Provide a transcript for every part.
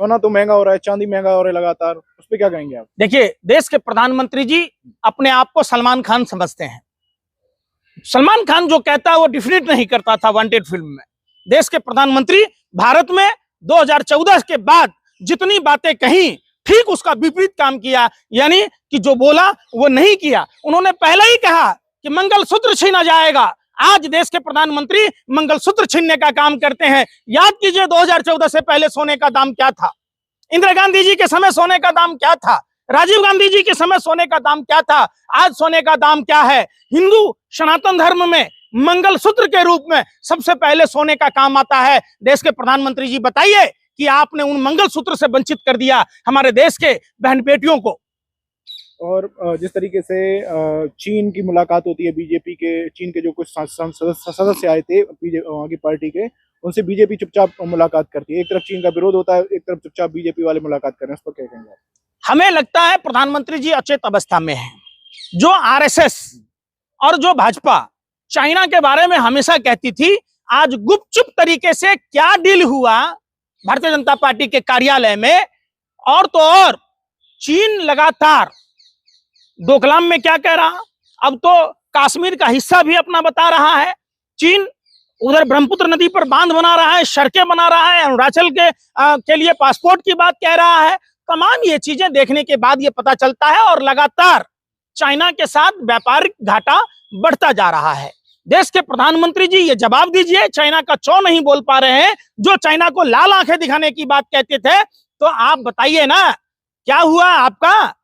सोना तो महंगा हो रहा है, चांदी महंगा हो रहा है लगातार, उस पर क्या कहेंगे आप? देखिए, देश के प्रधानमंत्री जी अपने आप को सलमान खान समझते हैं। सलमान खान जो कहता है वो डिफिनेट नहीं करता था वांटेड फिल्म में। देश के प्रधानमंत्री भारत में 2014 के बाद जितनी बातें कही, ठीक उसका विपरीत काम किया, यानी कि जो बोला वो नहीं किया। उन्होंने पहले ही कहा कि मंगलसूत्र छीना जाएगा। आज देश के प्रधानमंत्री मंगलसूत्र छीनने का काम करते हैं। याद कीजिए 2014 से पहले सोने का दाम क्या था, इंदिरा गांधी जी के समय सोने का दाम क्या था, राजीव गांधी जी के समय सोने का दाम क्या था, आज सोने का दाम क्या है। हिंदू सनातन धर्म में मंगलसूत्र के रूप में सबसे पहले सोने का काम आता है। देश के प्रधानमंत्री जी बताइए कि आपने उन मंगलसूत्र से वंचित कर दिया हमारे देश के बहन बेटियों को। और जिस तरीके से चीन की मुलाकात होती है बीजेपी के, चीन के जो कुछ सदस्य आए थे वहाँ की पार्टी के, उनसे बीजेपी चुपचाप मुलाकात करती है। एक तरफ चीन का विरोध होता है, एक तरफ चुपचाप बीजेपी वाले मुलाकात कर रहे हैं, उस पर क्या कहेंगे? हमें लगता है प्रधानमंत्री जी अचेत अवस्था में हैं। जो आरएसएस और जो भाजपा चाइना के बारे में हमेशा कहती थी, आज गुपचुप तरीके से क्या डील हुआ भारतीय जनता पार्टी के कार्यालय में। और तो और चीन लगातार डोकलाम में क्या कह रहा, अब तो कश्मीर का हिस्सा भी अपना बता रहा है। चीन उधर ब्रह्मपुत्र नदी पर बांध बना रहा है, सड़कें बना रहा है, अरुणाचल के लिए पासपोर्ट की बात कह रहा है। तमाम ये चीजें देखने के बाद ये पता चलता है और लगातार चाइना के साथ व्यापारिक घाटा बढ़ता जा रहा है। देश के प्रधानमंत्री जी ये जवाब दीजिए, चाइना का चौ नहीं बोल पा रहे हैं, जो चाइना को लाल आंखें दिखाने की बात कहते थे, तो आप बताइए ना क्या हुआ आपका,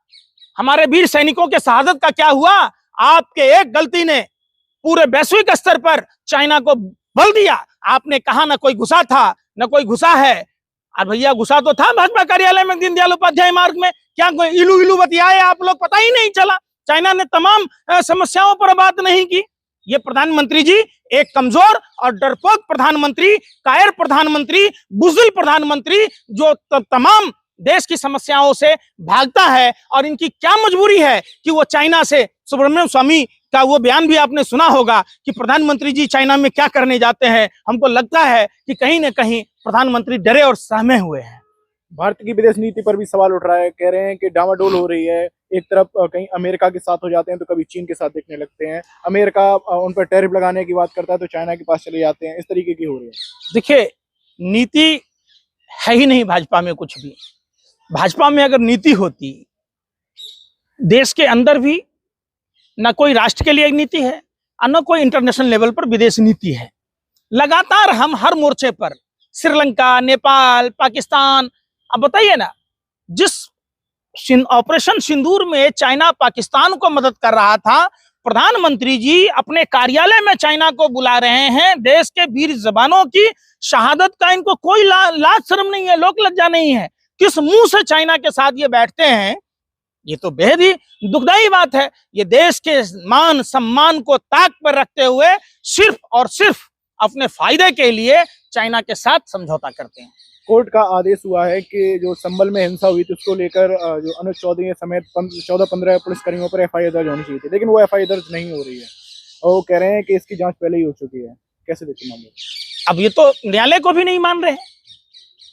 हमारे वीर सैनिकों के शहादत का क्या हुआ? आपके एक गलती ने पूरे वैश्विक स्तर पर चाइना को बल दिया। आपने कहा ना कोई घुसा था ना कोई घुसा है। और भैया घुसा तो था भाजपा कार्यालय में, दीनदयाल उपाध्याय मार्ग में, क्या कोई इलू इलू बतियाए आप लोग, पता ही नहीं चला। चाइना ने तमाम समस्याओं पर बात नहीं की। ये प्रधानमंत्री जी एक कमजोर और डरपोक प्रधानमंत्री, कायर प्रधानमंत्री, बुज़दिल प्रधानमंत्री, जो तमाम देश की समस्याओं से भागता है। और इनकी क्या मजबूरी है कि वो चाइना से, सुब्रमण्यम स्वामी का वो बयान भी आपने सुना होगा कि प्रधानमंत्री जी चाइना में क्या करने जाते हैं। हमको लगता है कि कहीं ना कहीं प्रधानमंत्री डरे और सहमे हुए हैं। भारत की विदेश नीति पर भी सवाल उठ रहा है, कह रहे हैं कि डामाडोल हो रही है। एक तरफ कहीं अमेरिका के साथ हो जाते हैं तो कभी चीन के साथ देखने लगते हैं। अमेरिका उन पर टैरिफ लगाने की बात करता है तो चाइना के पास चले जाते हैं। इस तरीके की हो रही है। देखिए, नीति है ही नहीं भाजपा में कुछ भी। भाजपा में अगर नीति होती, देश के अंदर भी न कोई राष्ट्र के लिए एक नीति है और न कोई इंटरनेशनल लेवल पर विदेश नीति है। लगातार हम हर मोर्चे पर श्रीलंका, नेपाल, पाकिस्तान, अब बताइए ना, जिस ऑपरेशन सिंदूर में चाइना पाकिस्तान को मदद कर रहा था, प्रधानमंत्री जी अपने कार्यालय में चाइना को बुला रहे हैं। देश के वीर जवानों की शहादत का इनको कोई लाज शर्म नहीं है, लोक लज्जा नहीं है। किस मुंह से चाइना के साथ ये बैठते हैं? ये तो बेहद ही दुखदाई बात है। ये देश के मान सम्मान को ताक पर रखते हुए सिर्फ और सिर्फ अपने फायदे के लिए चाइना के साथ समझौता करते हैं। कोर्ट का आदेश हुआ है कि जो संभल में हिंसा हुई थी उसको लेकर जो अनुज चौधरी समेत 14-15 पुलिसकर्मियों पर एफआईआर दर्ज होनी चाहिए थी, लेकिन वो एफआईआर दर्ज नहीं हो रही है और वो कह रहे हैं कि इसकी जांच पहले ही हो चुकी है। कैसे देखते मामले? अब ये तो न्यायालय को भी नहीं मान रहे,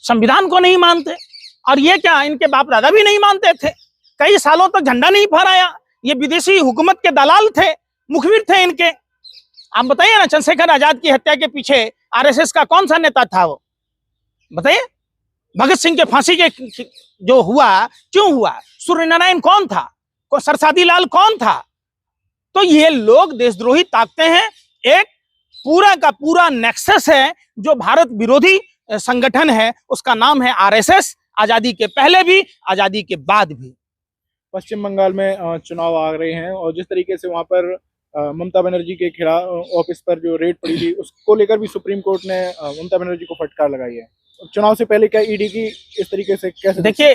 संविधान को नहीं मानते, और ये क्या इनके बाप दादा भी नहीं मानते थे। कई सालों तक झंडा नहीं फहराया। ये विदेशी हुकूमत के दलाल थे, मुखबिर थे इनके। आप बताइए ना, चंद्रशेखर आजाद की हत्या के पीछे आरएसएस का कौन सा नेता था? वो बताइए। भगत सिंह के फांसी के जो हुआ, क्यों हुआ? सूर्य नारायण कौन था? को सरसादी लाल कौन था? तो ये लोग देशद्रोही ताकते हैं। एक पूरा का पूरा नेक्सस है जो भारत विरोधी संगठन है, उसका नाम है आरएसएस। आजादी के पहले भी, आजादी के बाद भी। पश्चिम बंगाल में चुनाव आ रहे हैं और जिस तरीके से वहां पर ममता बनर्जी के खिलाफ ऑफिस पर जो रेड पड़ी थी, उसको लेकर भी सुप्रीम कोर्ट ने ममता बनर्जी को फटकार लगाई है। चुनाव से पहले क्या ईडी की इस तरीके से कैसे? देखिए,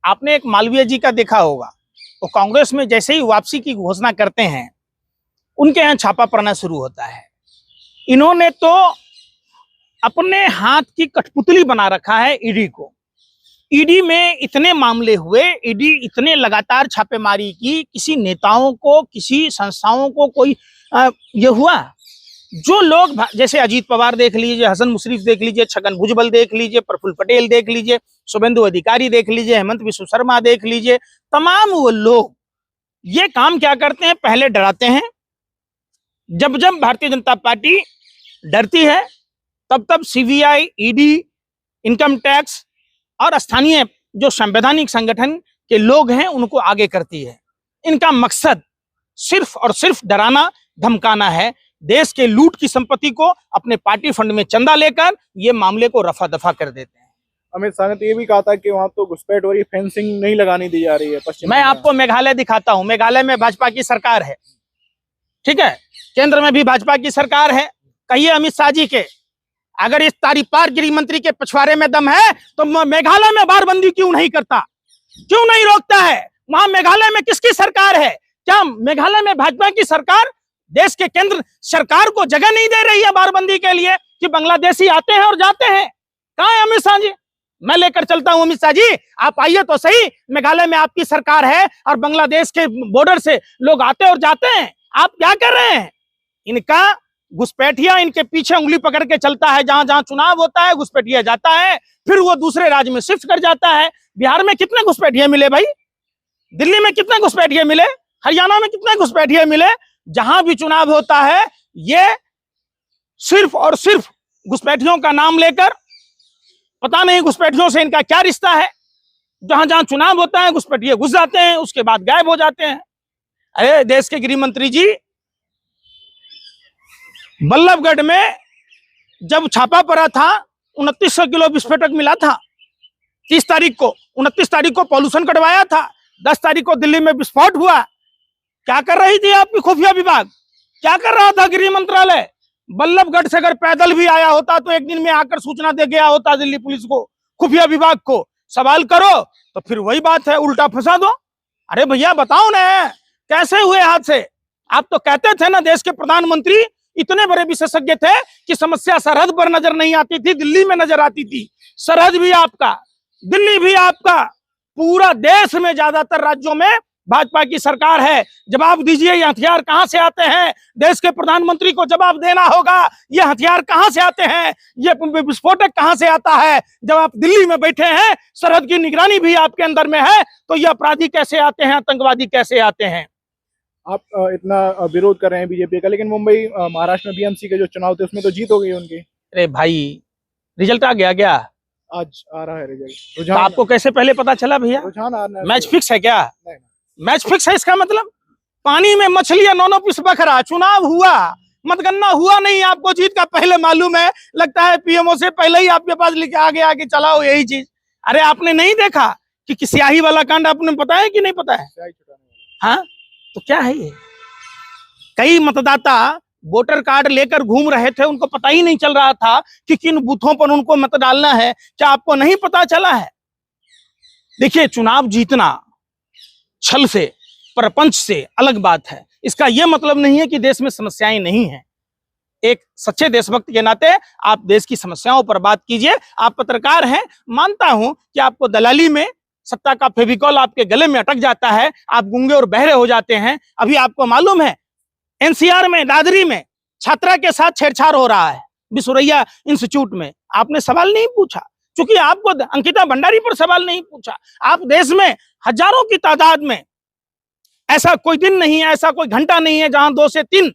आपने एक मालवीय जी का देखा होगा, तो कांग्रेस में जैसे ही वापसी की घोषणा करते हैं, उनके यहाँ छापा पड़ना शुरू होता है। इन्होंने तो अपने हाथ की कठपुतली बना रखा है ईडी को। ईडी में इतने मामले हुए, ईडी इतने लगातार छापेमारी की, किसी नेताओं को, किसी संस्थाओं को कोई ये हुआ? जो लोग जैसे अजीत पवार देख लीजिए, हसन मुशरीफ देख लीजिए, छगन भुजबल देख लीजिए, प्रफुल्ल पटेल देख लीजिए, शुभेंदु अधिकारी देख लीजिए, हेमंत बिस्व शर्मा देख लीजिए, तमाम वो लोग ये काम क्या करते हैं, पहले डराते हैं। जब जब भारतीय जनता पार्टी डरती है तब तब सीबीआई, ईडी, इनकम टैक्स और स्थानीय जो संवैधानिक संगठन के लोग हैं उनको आगे करती है। इनका मकसद सिर्फ और सिर्फ डराना, धमकाना है। देश के लूट की संपत्ति को अपने पार्टी फंड में चंदा लेकर ये मामले को रफा दफा कर देते हैं। अमित शाह ने तो ये भी कहा था कि वहां तो घुसपैठ हो रही, फेंसिंग नहीं लगानी दी जा रही है पश्चिम मैं बंगाल। आपको मेघालय दिखाता हूं। मेघालय में भाजपा की सरकार है, ठीक है, केंद्र में भी भाजपा की सरकार है। कहिए अमित शाह जी के, अगर इस तारी पार गृह मंत्री के पिछवाड़े में दम है तो मेघालय में बारबंदी क्यों नहीं करता, क्यों नहीं रोकता है? वहां मेघालय में किसकी सरकार है? क्या मेघालय में भाजपा की सरकार देश के केंद्र सरकार को जगह नहीं दे रही है बारबंदी के लिए कि बांग्लादेशी आते हैं और जाते हैं? कहां है अमित शाह जी? मैं लेकर चलता हूं अमित शाह जी, आप आइए तो सही। मेघालय में आपकी सरकार है और बांग्लादेश के बॉर्डर से लोग आते और जाते हैं, आप क्या कर रहे हैं? इनका घुसपैठिया इनके पीछे उंगली पकड़ के चलता है। जहां जहां चुनाव होता है घुसपैठिया जाता है, फिर वो दूसरे राज्य में शिफ्ट कर जाता है। बिहार में कितने घुसपैठिए मिले भाई? दिल्ली में कितने घुसपैठिए मिले? हरियाणा में कितने घुसपैठिए मिले? जहां भी चुनाव होता है ये सिर्फ और सिर्फ घुसपैठियों का नाम लेकर, पता नहीं घुसपैठियों से इनका क्या रिश्ता है। जहां जहां चुनाव होता है घुसपैठिए घुस जाते हैं, उसके बाद गायब हो जाते हैं। अरे देश के गृह मंत्री जी, बल्लभगढ़ में जब छापा पड़ा था 2900 किलो विस्फोटक मिला था। 30 तारीख को, 29 तारीख को पॉल्यूशन कटवाया था, 10 तारीख को दिल्ली में विस्फोट हुआ। क्या कर रही थी आपकी खुफिया विभाग? क्या कर रहा था गृह मंत्रालय? बल्लभगढ़ से अगर पैदल भी आया होता तो एक दिन में आकर सूचना दे गया होता दिल्ली पुलिस को, खुफिया विभाग को। सवाल करो तो फिर वही बात है, उल्टा फंसा दो। अरे भैया बताओ ना कैसे हुए हादसे? आप तो कहते थे ना देश के प्रधानमंत्री इतने बड़े विशेषज्ञ थे कि समस्या सरहद पर नजर नहीं आती थी, दिल्ली में नजर आती थी। सरहद भी आपका, दिल्ली भी आपका, पूरा देश में ज्यादातर राज्यों में भाजपा की सरकार है। जवाब दीजिए, ये हथियार कहां से आते हैं? देश के प्रधानमंत्री को जवाब देना होगा, ये हथियार कहां से आते हैं, ये विस्फोटक कहां से आता है? जब आप दिल्ली में बैठे हैं, सरहद की निगरानी भी आपके अंदर में है, तो ये अपराधी कैसे आते हैं, आतंकवादी कैसे आते हैं? आप इतना विरोध कर रहे हैं बीजेपी का, लेकिन मुंबई महाराष्ट्र में बीएमसी के जो चुनाव थे उसमें तो जीत हो गई उनकी। अरे भाई रिजल्ट आ गया क्या? आज आ रहा है रिजल्ट। तो आपको कैसे पहले पता चला भैया? रुझान आ रहा है। मैच फिक्स है क्या? नहीं। मैच फिक्स है इसका मतलब? पानी में मछलियां नौनों पिस बखरा, चुनाव हुआ, मतगणना हुआ नहीं, आपको जीत का पहले मालूम है। लगता है पीएमओ से पहले ही आपके पास लिखे आगे आगे चलाओ यही चीज। अरे आपने नहीं देखा कि स्याही वाला कांड आपने पता है कि नहीं पता है? हाँ, तो क्या है ये? कई मतदाता वोटर कार्ड लेकर घूम रहे थे, उनको पता ही नहीं चल रहा था कि किन बूथों पर उनको मत डालना है। क्या आपको नहीं पता चला है? देखिए, चुनाव जीतना छल से, प्रपंच से अलग बात है। इसका यह मतलब नहीं है कि देश में समस्याएं नहीं हैं। एक सच्चे देशभक्त के नाते आप देश की समस्याओं पर बात कीजिए। आप पत्रकार हैं, मानता हूं कि आपको दलाली में सत्ता का फेविकॉल आपके गले में अटक जाता है, आप गूंगे और बहरे हो जाते हैं। अभी आपको मालूम है एनसीआर में, दादरी में छात्रा के साथ छेड़छाड़ हो रहा है विश्वरैया इंस्टीट्यूट में। आपने सवाल नहीं पूछा, क्योंकि आपको अंकिता भंडारी पर सवाल नहीं पूछा। आप देश में हजारों की तादाद में, ऐसा कोई दिन नहीं है, ऐसा कोई घंटा नहीं है जहां 2 से 3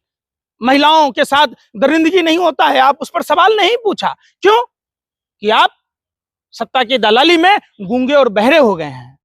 महिलाओं के साथ दरिंदगी नहीं होता है। आप उस पर सवाल नहीं पूछा। क्यों? कि आप सत्ता की दलाली में गूंगे और बहरे हो गए हैं।